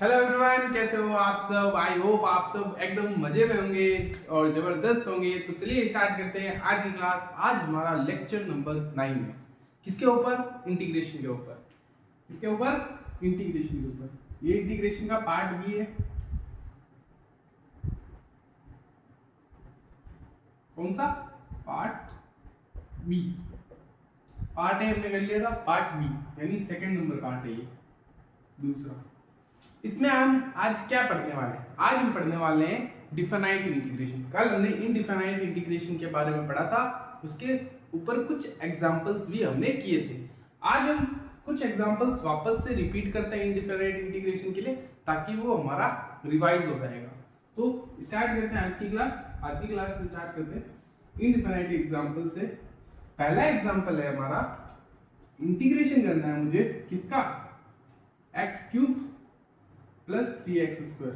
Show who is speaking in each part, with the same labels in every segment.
Speaker 1: Hello everyone, कैसे हो आप सब। आई होप आप सब एकदम मजे में होंगे और जबरदस्त होंगे। तो चलिए स्टार्ट करते हैं आज की क्लास। आज हमारा लेक्चर नंबर 9 है। किसके ऊपर? इंटीग्रेशन के ऊपर। किसके ऊपर? इंटीग्रेशन के ऊपर। ये इंटीग्रेशन का पार्ट भी है। कौन सा? Part B. पार्ट ए हमने कर लिया था, पार्ट बी यानी सेकंड नंबर पार्ट है ये, दूसरा। इसमें हम आज क्या पढ़ने वाले हैं? आज हम पढ़ने वाले हैं डिफाइनाइट इंटीग्रेशन। कल हमने इनडिफाइनाइट इंटीग्रेशन के बारे में पढ़ा था, उसके ऊपर कुछ एग्जांपल्स भी हमने किए थे। आज हम कुछ एग्जांपल्स वापस से रिपीट करते हैं इनडिफाइनाइट इंटीग्रेशन के लिए, ताकि वो हमारा रिवाइज हो जाएगा। तो स्टार्ट करते हैं आज की क्लास। आज की क्लास से स्टार्ट करते हैं इनडिफाइनाइट एग्जांपल से। पहला एग्जांपल है हमारा, इंटीग्रेशन करना है मुझे किसका? X cube plus 3x²।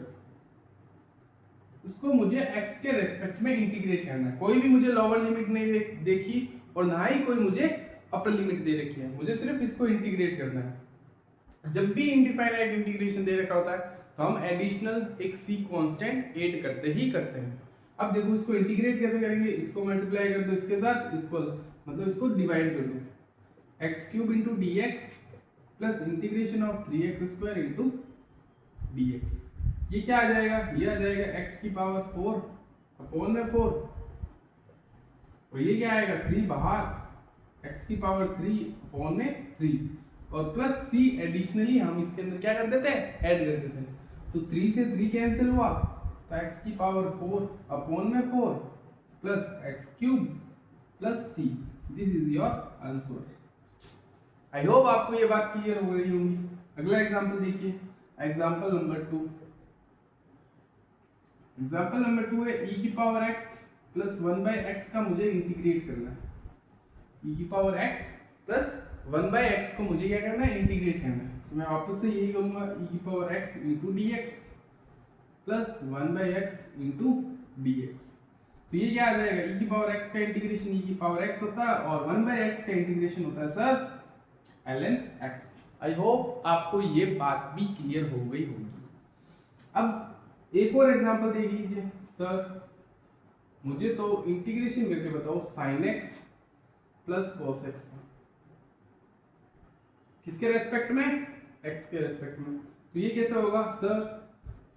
Speaker 1: उसको मुझे x के रेस्पेक्ट में इंटीग्रेट करना है। कोई भी मुझे लोअर लिमिट नहीं देखी और ना ही कोई मुझे अपर लिमिट दे रखी है, मुझे सिर्फ इसको इंटीग्रेट करना है। जब भी इनडिफाइनाइट इंटीग्रेशन दे रखा होता है तो हम एडिशनल एक c कांस्टेंट ऐड करते ही करते हैं। अब देखो इसको इंटीग्रेट कैसे करेंगे? इसको मल्टीप्लाई कर दो इसके साथ, इसको मतलब इसको डिवाइड कर दो। x³ into d x plus integration of 3x² into dx। ये क्या आ जाएगा? ये आ जाएगा x की पावर 4 अपॉन में 4, और ये क्या आएगा? 3 बाहर, x की पावर 3 अपॉन में 3 और प्लस c एडिशनली हम इसके अंदर क्या कर देते हैं? ऐड कर देते हैं। तो 3 से 3 कैंसिल हुआ तो x की पावर 4 अपॉन में 4 plus x³ plus c। This is your answer. I hope आपको ये बात क्लियर हो रही होगी। अगला एग्जांपल देखिए, एग्जाम्पल नंबर 2। एग्जाम्पल नंबर 2 है e की पावर x प्लस 1/x का मुझे इंटीग्रेट करना है। e की पावर x प्लस 1/x को मुझे क्या करना है? इंटीग्रेट करना है। तो मैं वापस से यही करूंगा, e की power x into d x plus 1/x into d x. तो ये क्या आ जाएगा? e की पावर x का इंटीग्रेशन e की पावर x होता है और 1/x का इंटीग्रेशन होता है सर ln x। आई होप आपको ये बात भी क्लियर हो गई होगी। अब एक और एग्जांपल देख लीजिए। सर मुझे तो इंटीग्रेशन करके बताओ sin x plus cos x का। किसके रेस्पेक्ट में? x के रेस्पेक्ट में। तो ये कैसे होगा? Sir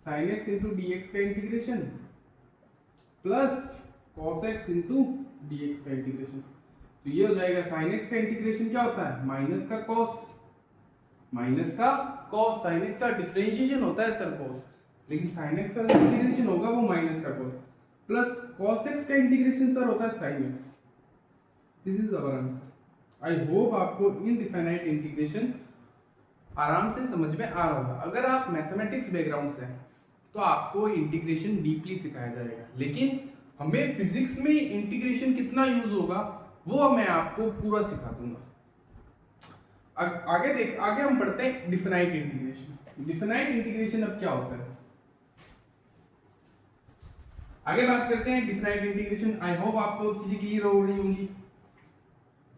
Speaker 1: sin x into d x का integration plus cos x into d x का इंटीग्रेशन। तो ये हो जाएगा sin x का इंटीग्रेशन क्या होता है? माइनस का cos, माइनस का cos। sin x का डिफरेंशिएशन होता है सर cos, लेकिन sin x का इंटीग्रेशन होगा वो माइनस का cos, प्लस cos x का इंटीग्रेशन सर होता है sin x। This is our answer. I hope आपको इनडिफाइनाइट इंटीग्रेशन आराम से समझ में आ रहा होगा। अगर आप मैथमेटिक्स बैकग्राउंड से हैं तो आपको इंटीग्रेशन डीपली सिखाया जाएगा, लेकिन हमें फिजिक्स में इंटीग्रेशन कितना यूज होगा वो मैं आपको पूरा सिखा दूंगा। आगे हम पढ़ते हैं डिफाइनाइट इंटीग्रेशन। डिफाइनाइट इंटीग्रेशन अब क्या होता है, आगे बात करते हैं डिफाइनाइट इंटीग्रेशन। आई होप आपको चीजें क्लियर हो रही होंगी।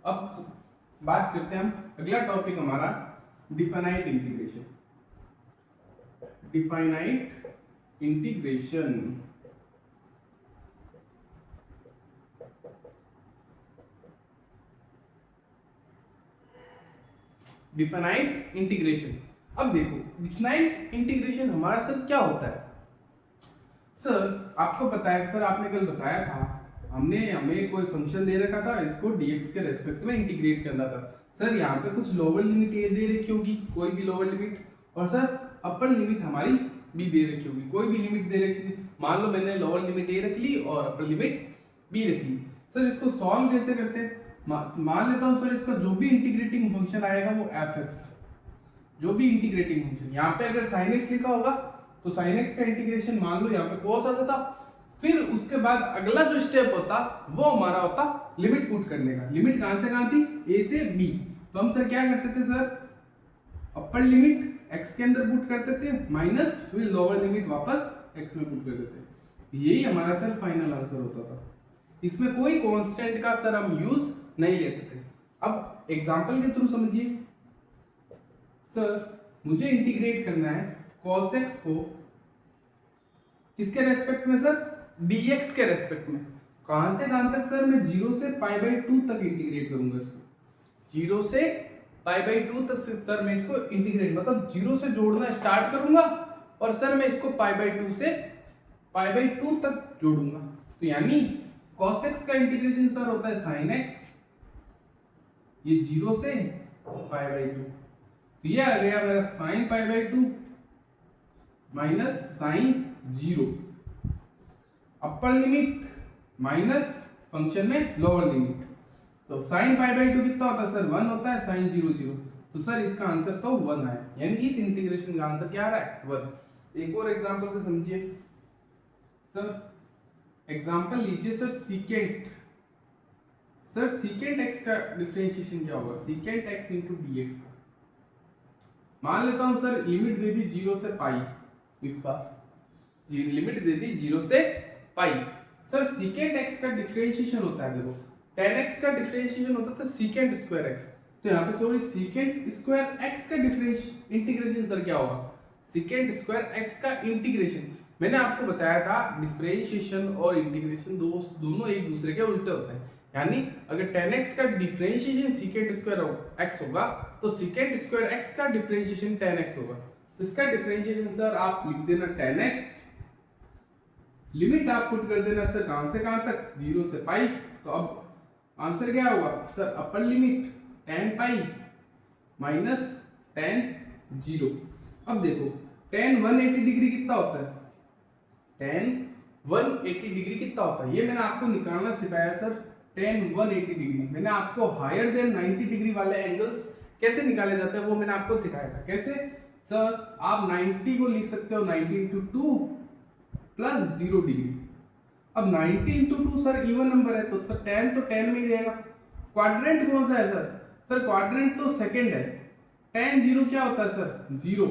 Speaker 1: अब बात करते हैं हम, अगला टॉपिक हमारा definite integration. Definite integration definite integration. अब देखो डिफाइनाइट इंटीग्रेशन हमारा सर क्या होता है? सर आपको पता है, सर आपने कल बताया था, हमें कोई फंक्शन दे रखा था, इसको dx के रेस्पेक्ट में इंटीग्रेट करना था। सर यहाँ पे कुछ लोअर लिमिट ए दे रखी होगी, कोई भी लोअर लिमिट, और सर अपर लिमिट हमारी बी दे रखी होगी, कोई भी लिमिट दे रखी थी। मान लो मैंने लोअर लिमिट ए रख ली और अपर लिमिट बी रख ली। सर इसको सॉल्व कैसे करते हैं? मान लेता हूं सर इसका जो भी इंटीग्रेटिंग फंक्शन आएगा वो fx, जो भी इंटीग्रेटिंग फंक्शन, यहाँ पे अगर sin x लिखा होगा तो sin x का इंटीग्रेशन मान लो यहाँ पे cos आ जाता। फिर उसके बाद अगला जो स्टेप होता वो हमारा होता लिमिट पुट करने का। लिमिट कहां से कहां थी? a से b। तो हम सर क्या करते थे? सर अपर लिमिट x के अंदर पुट करते थे, माइनस फिर लोअर लिमिट वापस x में पुट कर देते। यही हमारा सर फाइनल आंसर होता था। इसमें कोई कांस्टेंट का सर हम यूज नहीं लेते थे। अब एग्जांपल के थ्रू समझिए। सर मुझे इंटीग्रेट करना है cos x को किसके रेस्पेक्ट में सर, dx के रेस्पेक्ट में। कहां से कहां तक सर, मैं 0 से π/2 तक इंटीग्रेट करूंगा इसको। 0 से π/2 तक सर मैं इसको इंटीग्रेट, मतलब 0 से जोड़ना स्टार्ट करूंगा और सर मैं इसको π/2 से π/2 तक जोड़ूंगा। तो यानी cos x का इंटीग्रेशन सर होता है sin x, ये 0 से π/2, तो ये आ गया मेरा sin π/2 minus sin 0, upper limit minus function में लोअर लिमिट। तो sin π/2 कितना होता है सर, 1 होता है, sin 0 0, तो सर इसका आंसर तो 1 आया, यानी इस इंटीग्रेशन का आंसर क्या आ रहा है, 1। एक और एग्जांपल से समझिए सर, एग्जांपल लीजिए sir secant, sir secant x का डिफरेंशिएशन क्या होगा, secant x into d x. मान लेता हूं सर लिमिट दे दी 0 से पाई, इस बार जी लिमिट दे दी 0 से पाई। सर सीकेंट x का डिफरेंशिएशन होता है, देखो tan x का डिफरेंशिएशन होता था सीकेंट स्क्वायर x, तो यहाँ पे सॉरी सीकेंट स्क्वायर x का इंटीग्रेशन सर क्या होगा, सीकेंट स्क्वायर x का इंटीग्रेशन। मैंने आपको बताया था डिफरेंशिएशन और इंटीग्रेशन दोनों एक दूसरे के उल्टे होते हैं, यानी अगर tan x का डिफरेंशिएशन सीकेंट स्क्वायर x होगा तो सीकेंट स्क्वायर x का डिफरेंशिएशन tan x होगा। तो इसका डिफरेंशिएशन सर आप लिख देना tan x, लिमिट आप पुट कर देना सर कहां से कहां तक, 0 से पाई। तो अब आंसर क्या होगा sir, upper limit tan pi minus tan 0। अब देखो tan 180 डिग्री कितना होता है, tan 180 डिग्री कितना होता है, ये मैंने आपको निकालना सिखाया सर। tan 180 डिग्री मैंने आपको हायर देन 90 डिग्री वाले एंगल्स कैसे निकाले जाते हैं वो मैंने आपको सिखाया था। कैसे सर, आप 90 को लिख सकते हो 90 इंटू 2 प्लस 0 डिग्री। अब 90 इंटू 2 सर इवन नंबर है, तो सर tan तो tan में ही रहेगा। क्वाड्रेंट कौन सा है सर, सर क्वाड्रेंट तो सेकंड है। tan 0 क्या होता है सर, 0।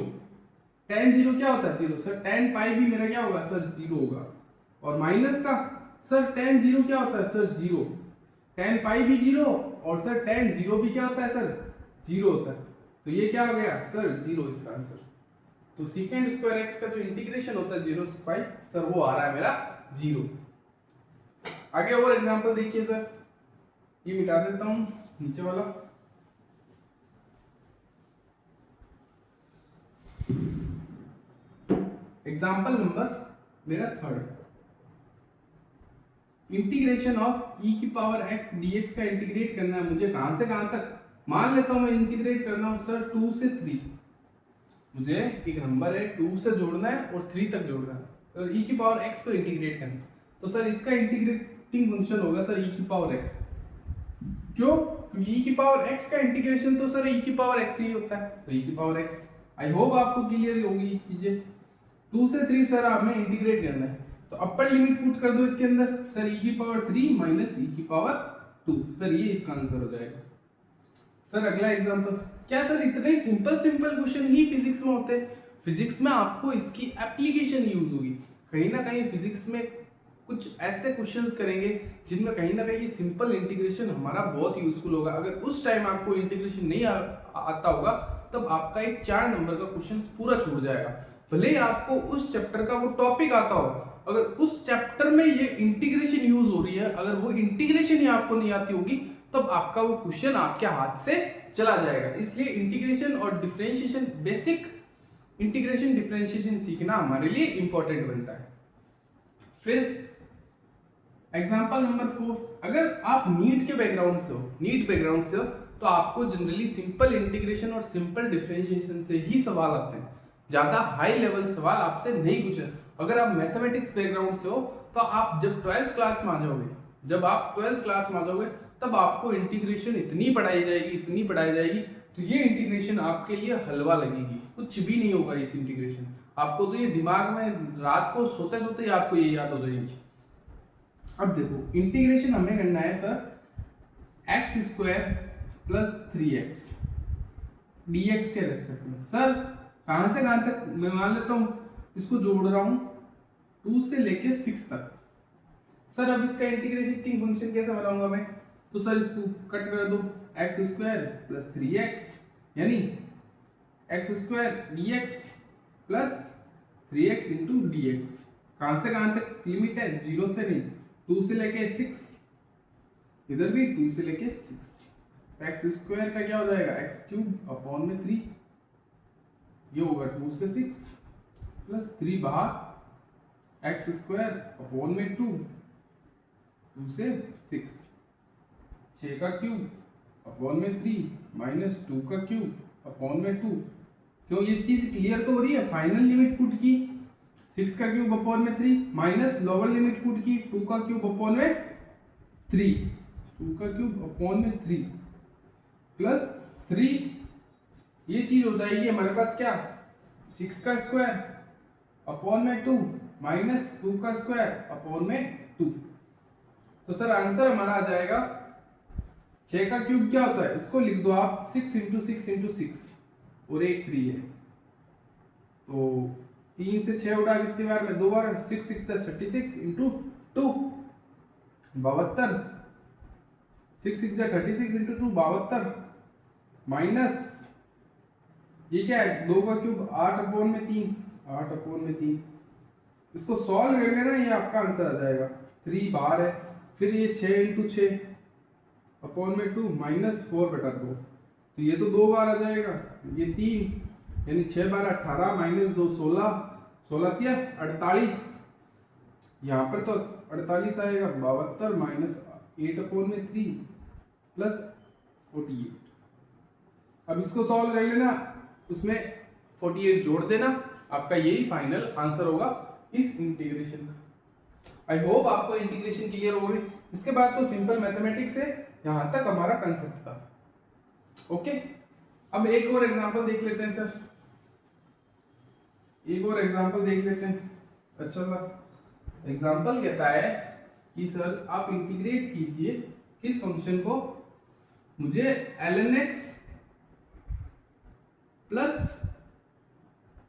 Speaker 1: tan 0 क्या होता है, 0। सर tan पाई भी मेरा क्या होगा सर, 0 होगा। और माइनस का सर tan 0 क्या होता है सर, 0। tan पाई भी 0 और सर tan 0 भी क्या होता है सर, 0 होता है। तो ये क्या हो गया सर, 0 इसका आंसर। तो सीकेंट स्क्वायर x का जो इंटीग्रेशन होता है 0 से पाई सर वो आ रहा है मेरा 0। आगे और एग्जांपल देखिए सर, ये मिटा देता हूं नीचे वाला। एग्जांपल नंबर मेरा 3, इंटीग्रेशन ऑफ e की पावर x dx का इंटीग्रेट करना है मुझे कहां से कहां तक। मान लेता हूं मैं इंटीग्रेट करना हूं सर 2 से 3, मुझे एक नंबर है 2 से जोड़ना है और 3 तक जोड़ना है, तो e की पावर x को इंटीग्रेट करना है। तो सर इसका इंटीग्रेटिंग फंक्शन होगा सर e की पावर x। क्यों, क्योंकि e की पावर x का इंटीग्रेशन तो सर e की पावर x ही होता है, तो e की पावर x। आई होप आपको क्लियर होगी चीजें। 2 से 3 सर हमें इंटीग्रेट करना है, तो अपर लिमिट पुट कर दो इसके अंदर, सर e की पावर 3 माइनस e की पावर 2, सर ये इसका आंसर हो जाएगा। सर अगला एग्जांपल, क्या सर इतने सिंपल क्वेश्चन ही फिजिक्स में होते हैं। फिजिक्स में आपको इसकी एप्लीकेशन यूज होगी, कहीं ना कहीं फिजिक्स में कुछ ऐसे क्वेश्चंस करेंगे जिनमें कहीं ना कहीं सिंपल इंटीग्रेशन हमारा बहुत यूजफुल होगा। अगर उस टाइम आपको इंटीग्रेशन नहीं आता होगा तब आपका एक 4 नंबर का क्वेश्चन पूरा छूट जाएगा। भले ही आपको उस चैप्टर का वो टॉपिक आता हो, अगर उस चैप्टर में ये इंटीग्रेशन यूज हो रही है, अगर वो इंटीग्रेशन ही आपको नहीं आती होगी तब आपका वो क्वेश्चन आपके हाथ से चला जाएगा। इसलिए इंटीग्रेशन और डिफरेंशिएशन, बेसिक इंटीग्रेशन डिफरेंशिएशन सीखना हमारे लिए इंपॉर्टेंट बनता है। फिर एग्जांपल नंबर 4, अगर आप नीट के बैकग्राउंड से हो, नीट बैकग्राउंड से हो तो आपको जनरली सिंपल इंटीग्रेशन और सिंपल डिफरेंशिएशन से ही सवाल आते हैं, ज्यादा हाई लेवल सवाल आपसे नहीं पूछे। अगर आप मैथमेटिक्स बैकग्राउंड से हो तो आप जब 12th क्लास में आ जाओगे, जब आप 12th क्लास में आ जाओगे तब आपको इंटीग्रेशन इतनी पढ़ाई जाएगी तो ये इंटीग्रेशन आपके लिए हलवा लगेगी, कुछ भी नहीं होगा इस इंटीग्रेशन। आपको तो ये दिमाग में रात को सोते सोते ही आपको ये याद हो जाएगी। अब देखो इंटीग्रेशन हमें करना है sir x square plus 3x dx के रेस्पेक्ट में। सर कहां से कहां तक, मैं मान लेता हूं इसको जोड़ रहा हूं 2 से लेके 6 तक। सर अब इसका इंटीग्रेटिंग फंक्शन कैसे बनाऊंगा मैं, तो सर इसको कट कर दो, एक्स स्क्वायर प्लस 3x यानी x square dx plus 3x into d x. कहां से कहां तक लिमिट है? 0 से नहीं, 2 से लेके 6, इधर भी 2 से लेके 6। एक्स स्क्वायर का क्या हो जाएगा? एक्स क्यूब अपॉन में 3, ये होगा 2 से 6 प्लस 3 बाहर, एक्स स्क्वायर अपॉन में 2, 2 से 6, 6 का क्यूब अपॉन में 3 माइनस 2 का क्यूब अपॉन में 2। क्यों? ये चीज क्लियर तो हो रही है? फाइनल लिमिट पुट की 6 का क्यूब अपॉन में 3 माइनस लोअर लिमिट पुट की 2 का क्यूब अपॉन में 3, 2 का क्यूब अपॉन में 3 प्लस 3, ये चीज हो जाएगी हमारे पास क्या? 6 का स्क्वायर अपॉन में 2 माइनस 2 का स्क्वायर अपॉन में 2। तो सर आंसर हमारा आ जाएगा 6 का क्यूब क्या होता है? इसको लिख दो आप 6 इंटू 6 इंटू 6 और एक 3 है, तो 3 से 6 उठा कितनी बार में? 2 बार, 6 6 36 इंटू 2 72, 6 6 36 इंटू 2 72 माइनस ये क्या है? 2 का क्यूब 8 अपॉन में 3, 8 अपॉन में 3। इसको सॉल्व कर लेना, ये आपका आंसर आ जाएगा। 3 बाहर है, फिर ये 6 इंटू 6 अपॉन में 2 माइनस 4 बटा 2, तो ये तो 2 बार आ जाएगा, ये 3, यानी 6 बार 18 माइनस 2 16, 16 तिया 48, यहाँ पर तो 48 आएगा, 72 माइनस 8 अपॉन में 3 प्लस 48। अब इसको सॉल्व कर लेना, उसमें 48 जोड़ देना, आपका यही फाइनल आंसर होगा इस इंटीग्रेशन का। आई होप आपको इंटीग्रेशन क्लियर हो गई। इसके बाद तो सिंपल मैथमेटिक्स है, यहां तक हमारा कंसेप्ट था। ओके, अब एक और एग्जांपल देख लेते हैं सर, एक और एग्जांपल देख लेते हैं। अच्छा सर, एग्जांपल कहता है कि सर आप इंटीग्रेट कीजिए किस फंक्शन को? मुझे ln x प्लस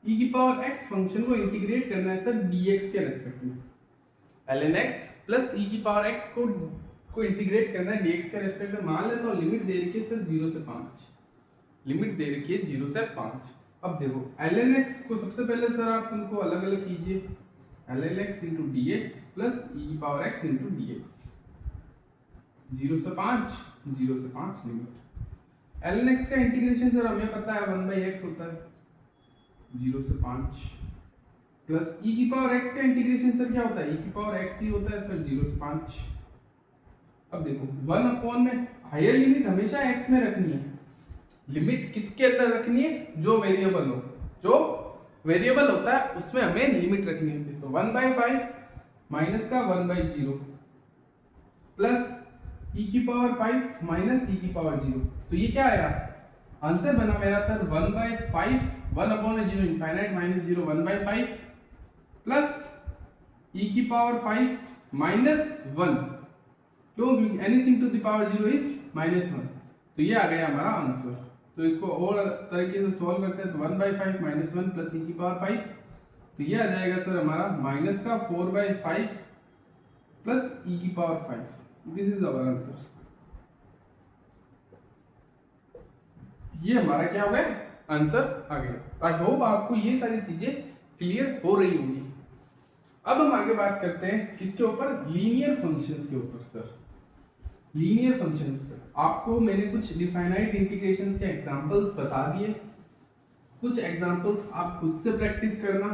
Speaker 1: e की पावर x फंक्शन को इंटीग्रेट करना है सर dx के रेस्पेक्ट में। ln x प्लस e की पावर x को इंटीग्रेट करना है dx के रेस्पेक्ट में। मान लेता हूँ लिमिट दे रखी है सर 0 से 5, लिमिट दे रखी है 0 से 5। अब देखो ln x को सबसे पहले सर आप उनको अलग अलग कीजिए, ln x into d x plus e की power x into d x, 0 से 5, 0 से 5 लिमिट। ln x का इंटीग्रेशन सर हमें पता है 1/x होता है, 0 से 5 प्लस e की पावर x का इंटीग्रेशन सर क्या होता है? e की पावर x ही होता है सर 0 से 5। अब देखो 1 अपॉन में हायर लिमिट हमेशा x में रखनी है। लिमिट किसके अंदर रखनी है? जो वेरिएबल हो, जो वेरिएबल होता है उसमें हमें लिमिट रखनी होती है। तो 1/5 माइनस का 1/0 प्लस e की पावर 5 माइनस e की पावर 0, तो ये क्या आया? आंसर बना मेरा sir 1/5, 1 upon 0 infinite minus 0 1/5 plus e की पावर 5 माइनस 1, क्यों? Anything to the power 0 is -1, तो ये आ गया हमारा आंसर। तो इसको और तरीके से सॉल्व करते हैं, तो 1/5 माइनस 1 प्लस e की पावर 5, तो ये आ जाएगा सर हमारा माइनस का 4/5 प्लस e की power 5। This is our answer. ये हमारा क्या हो गया? आंसर आ गया। आई होप आपको ये सारी चीजें क्लियर हो रही होंगी। अब हम आगे बात करते हैं किसके ऊपर? लीनियर फंक्शंस के ऊपर सर। लीनियर फंक्शंस पर आपको मैंने कुछ डिफाइनाइट इंटीग्रेशंस के एग्जांपल्स बता दिए, कुछ एग्जांपल्स आप खुद से प्रैक्टिस करना,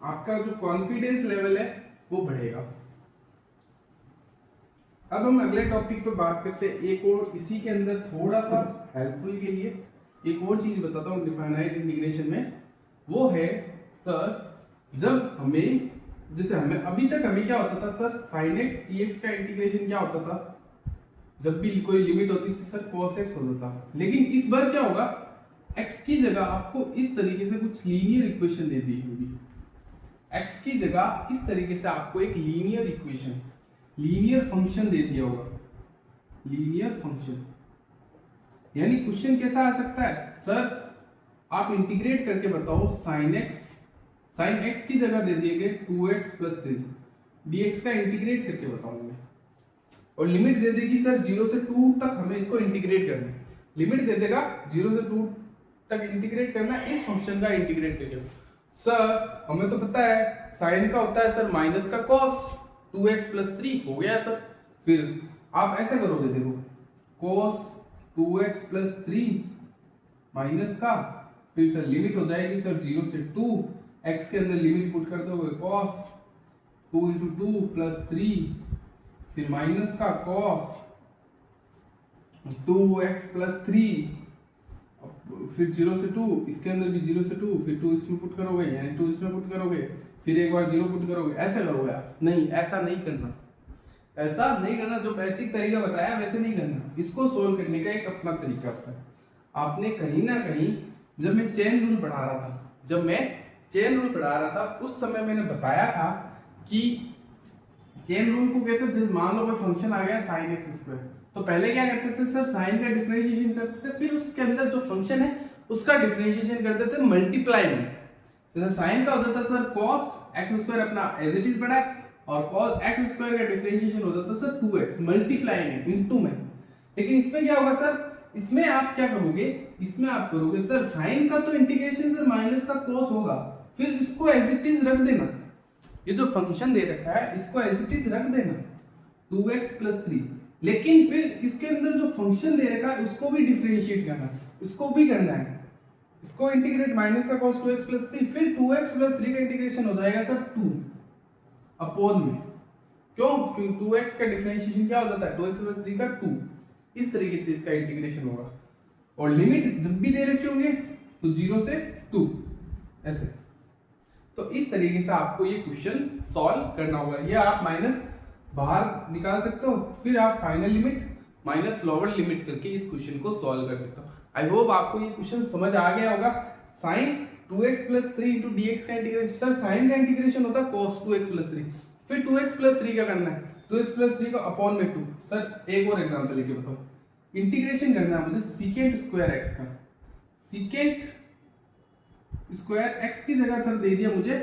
Speaker 1: आपका जो कॉन्फिडेंस लेवल है वो बढ़ेगा। अब हम अगले टॉपिक पर बात करते हैं, एक और इसी के अंदर थोड़ा सा हेल्पफुल के लिए एक और चीज बताता हूँ डिफाइनाइट इंटीग्रेशन में। वो है सर जब हमें, जैसे हमें अभी तक हमें क्या होता था सर, sin x dx का इंटीग्रेशन क्या होता था? जब भी कोई लिमिट होती थी सर cos x होता था। लेकिन इस बार क्या होगा? x की जगह आपको इस तरीके से कुछ लीनियर इक्वेशन दे दी होगी। x की जगह इस तरीके से आपको एक लीनियर इक्वेशन, लीनियर फंक्शन दे दिया होगा, लीनियर फंक्शन। यानी क्वेश्चन कैसा आ सकता है सर, आप इंटीग्रेट करके बताओ sin x की जगह दे दिए गए 2x + 3 dx का इंटीग्रेट करके बताऊंगा मैं, और लिमिट दे देगी सर 0 से 2 तक हमें इसको इंटीग्रेट करना है। लिमिट दे देगा 0 से 2 तक इंटीग्रेट करना है इस फंक्शन का इंटीग्रेट करके। सर हमें तो पता है साइन का होता है सर माइनस का कॉस 2x+3 हो गया सर। फिर आप ऐसे करोगे, देखो cos 2x+3 माइनस का, फिर सर लिमिट हो जाएगी सर 0 से 2, x के अंदर लिमिट पुट कर दोगे cos 2 × 2 + 3, फिर माइनस का cos 2x+3, फिर 0 से 2, इसके अंदर भी 0 से 2, फिर 2 इसमें पुट करोगे यानी 2 इसमें पुट करोगे, फिर एक बार 0 पुट करोगे, ऐसे करोगे आप। नहीं, ऐसा नहीं करना, ऐसा नहीं करना। जो बेसिक तरीका बताया वैसे नहीं करना। इसको सोल्व करने का एक अपना तरीका होता है। आपने कहीं ना कहीं, जब मैं चेन रूल पढ़ा रहा था, उस समय मैंने बताया था कि चेन रूल को कैसे, जैसे मान लो कोई फंक्शन आ गया sin x², तो पहले क्या करते थे सर, साइन का डिफरेंशिएशन करते थे, फिर उसके अंदर जो फंक्शन है उसका डिफरेंशिएशन करते थे मल्टीप्लाई में। जैसे साइन का होता था सर cos x² अपना एज इट इज पढ़ा, और cos x² का डिफरेंशिएशन होता था सर 2x मल्टीप्लाई में, इनटू में। लेकिन इसमें क्या होगा सर, इसमें आप क्या करोगे, इसमें आप करोगे सर साइन का तो इंटीग्रेशन सर माइनस का cos होगा, फिर इसको एज इट इज रख देना। ये जो फंक्शन दे रखा है इसको एज इट इज रख देना 2x+3, लेकिन फिर इसके अंदर जो फंक्शन दे रखा है उसको भी डिफरेंशिएट करना, इसको भी करना है, इसको इंटीग्रेट माइनस का cos 2x+3, फिर 2x+3 का इंटीग्रेशन हो जाएगा सर 2 अपॉन में। क्यों? क्योंकि 2x का डिफरेंशिएशन क्या हो जाता है, 2x+3 का 2। इस तरीके से इसका इंटीग्रेशन होगा, और लिमिट जब भी दे रखे होंगे तो 0 से 2 ऐसे। तो इस तरीके से आपको ये क्वेश्चन सॉल्व करना होगा। ये आप माइनस बाहर निकाल सकते हो, फिर आप final limit minus lower limit करके इस क्वेश्चन को सॉल्व कर सकते हो। आई होप आपको ये क्वेश्चन समझ आ गया होगा। sin 2x+3 × dx का इंटीग्रेशन, सर sin का इंटीग्रेशन होता है cos 2x+3, फिर 2x+3 का करना है, 2x+3 का अपॉन में 2। सर एक और एग्जांपल लेके बताओ, इंटीग्रेशन करना है मुझे secant² x का, secant² x की जगह सर दे दिया मुझे,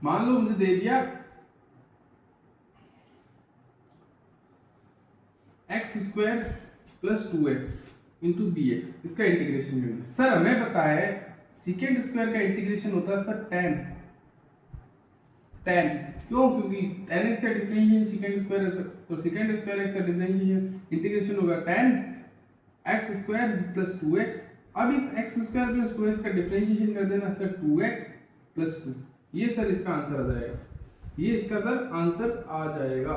Speaker 1: मान लो मुझे दे दिया x² + 2x × dx, इसका इंटीग्रेशन करना है। सर हमें पता है secant² का इंटीग्रेशन होता है सर tan। क्यों? क्योंकि tan x का डिफरेंशिएशन secant², तो secant² x का डिफरेंशिएशन इंटीग्रेशन होगा tan x² + 2x। अब इस x² + 2x का डिफरेंशिएशन कर देना सर 2x + 2। ये सर इसका आंसर आ जाएगा, ये इसका सर आंसर आ जाएगा।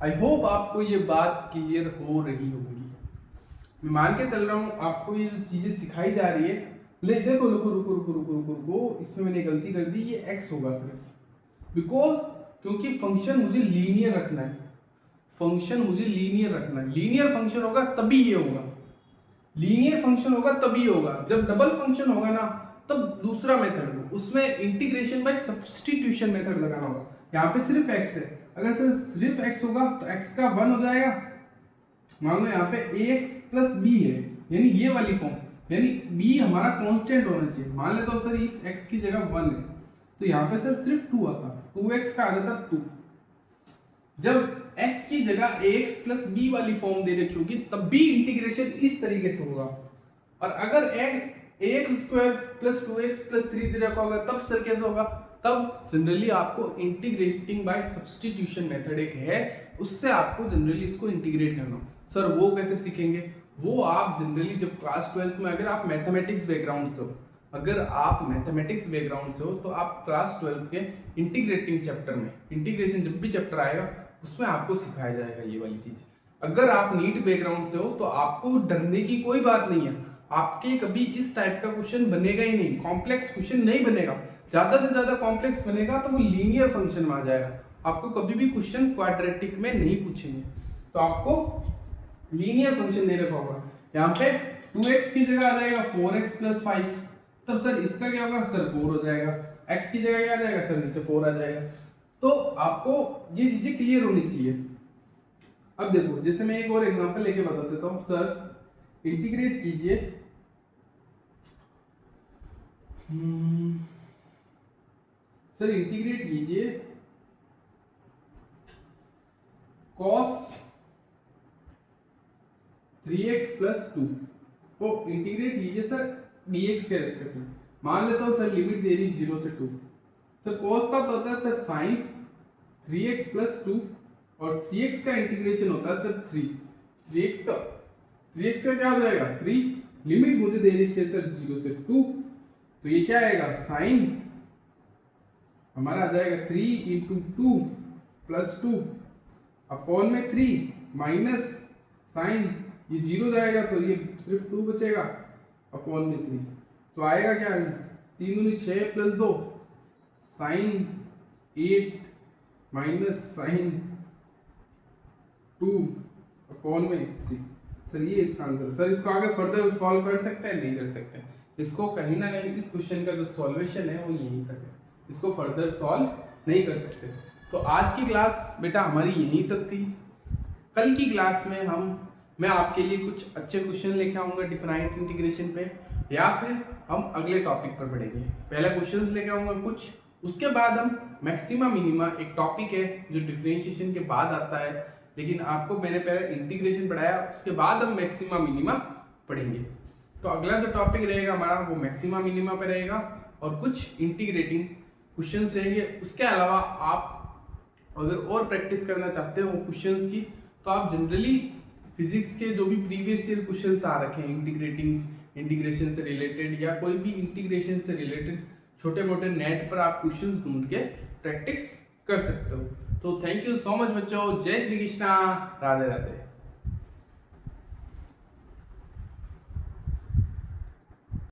Speaker 1: आई होप आपको ये बात क्लियर हो रही होगी। मैं मान के चल रहा हूँ आपको ये चीजें सिखाई जा रही है। ले देखो, रुको, इसमें मैंने गलती कर दी, ये x होगा सिर्फ, बिकॉज क्योंकि फंक्शन मुझे लीनियर रखना है, लीनियर फंक्शन होगा तभी ये होगा, लीनियर फंक्शन होगा तभी होगा। जब डबल फंक्शन होगा ना तब दूसरा मेथड हो, उसमें इंटीग्रेशन बाय सब्स्टिट्यूशन मेथड लगाना होगा। यहाँ पे सिर्फ x है, अगर सिर्फ x होगा तो x का 1 हो जाएगा। मान लो यहाँ पे ax + b है, यानी ये वाली फॉर्म, यानी b हमारा कांस्टेंट होना चाहिए। मान लेता हूँ सर इस x की जगह 1 है, तो यहाँ पे सर सिर्फ 2 आता, 2x का आ जाता 2। जब x की जगह ax + b वाली फॉर्म दे रखी होगी तब भी इंटीग्रेशन इस तरीके से होगा। और अगर ax² + 2x + 3 दे रखा होगा तब सर कैसे होगा, तब जनरली आपको इंटीग्रेटिंग बाय सब्स्टिट्यूशन मेथड एक है, उससे आपको जनरली इसको इंटीग्रेट करना। सर वो कैसे सीखेंगे, वो आप जनरली जब क्लास 12th में, अगर आप मैथमेटिक्स बैकग्राउंड से हो, तो आप क्लास 12th के इंटीग्रेटिंग चैप्टर में, इंटीग्रेशन जब भी चैप्टर आएगा उसमें आपको सिखाया जाएगा ये वाली चीज। अगर आप नीट बैकग्राउंड से हो तो आपको डरने की कोई बात नहीं है, आपके कभी इस टाइप का क्वेश्चन बनेगा ही नहीं, कॉम्प्लेक्स क्वेश्चन नहीं बनेगा। ज्यादा से ज्यादा कॉम्प्लेक्स बनेगा तो वो लीनियर फंक्शन में आ जाएगा, आपको कभी भी क्वेश्चन क्वाड्रेटिक में नहीं पूछेंगे। तो आपको लीनियर फंक्शन दे रखा होगा, यहाँ पे 2x की जगह आ जाएगा 4x + 5, तब सर इसका क्या होगा, सर 4 हो जाएगा, x की जगह क्या आ जाएगा, सर नीचे 4 आ जाएगा। तो आपको ये चीजें क्लियर होनी चाहिए। अब देखो, जैसे मैं एक और एग्जांपल लेके बता देता हूँ। सर इंटीग्रेट कीजिए, सर इंटीग्रेट कीजिए cos 3x + 2 को इंटीग्रेट कीजिए सर dx के रेस्पेक्ट में। मान लेता हूँ सर लिमिट दे रही 0 से 2। सर cos का तो होता है सर sin 3x प्लस 2 और 3x का इंटीग्रेशन होता है सर 3। 3x का क्या हो जाएगा 3। लिमिट मुझे दे रही है सर 0 से 2, तो ये क्या आएगा साइन हमारा आ जाएगा 3 इंटू 2 प्लस 2 अपॉन में 3 माइनस साइन ये 0 जाएगा तो ये सिर्फ 2 बचेगा अपॉन में 3, तो आएगा क्या 3 दूनी 6 plus 2 sine 8 minus sine 2 upon में 3। सर ये इसका आंसर। सर इसको आगे फर्दर सॉल्व कर सकते हैं नहीं कर सकते हैं, इसको कहीं ना कहीं इस क्वेश्चन का जो सॉल्वेशन है वो यहीं तक है, इसको फर्दर सॉल्व नहीं कर सकते। तो आज की क्लास बेटा हमारी यहीं तक थी। कल की क्लास में मैं आपके लिए कुछ अच्छे क्वेश्चन लेके आऊँगा डिफाइनाइट इंटीग्रेशन पे, या फिर हम अगले टॉपिक पर बढ़ेंगे। पहले क्वेश्चंस लेके आऊँगा कुछ, उसके बाद हम मैक्सिमा मिनिमा एक टॉपिक है जो डिफरेंशिएशन के बाद आता है, लेकिन आपको मैंने पहले इंटीग्रेशन पढ़ाया, उसके बाद हम मैक्सिमा मिनिमा पढ़ेंगे। तो अगला जो टॉपिक रहेगा हमारा वो मैक्सिमा मिनिमा पे रहेगा और कुछ इंटीग्रेटिंग क्वेश्चंस रहेंगे। उसके अलावा आप अगर और प्रैक्टिस करना चाहते हो क्वेश्चंस की, तो आप जनरली फिजिक्स के जो भी प्रीवियस ईयर क्वेश्चंस आ रखे हैं इंटीग्रेशन से रिलेटेड या कोई भी इंटीग्रेशन से रिलेटेड छोटे मोटे नेट पर आप क्वेश्चंस ढूंढ के प्रैक्टिस कर सकते हो। तो थैंक यू सो मच बच्चों, जय श्री कृष्णा, राधे राधे।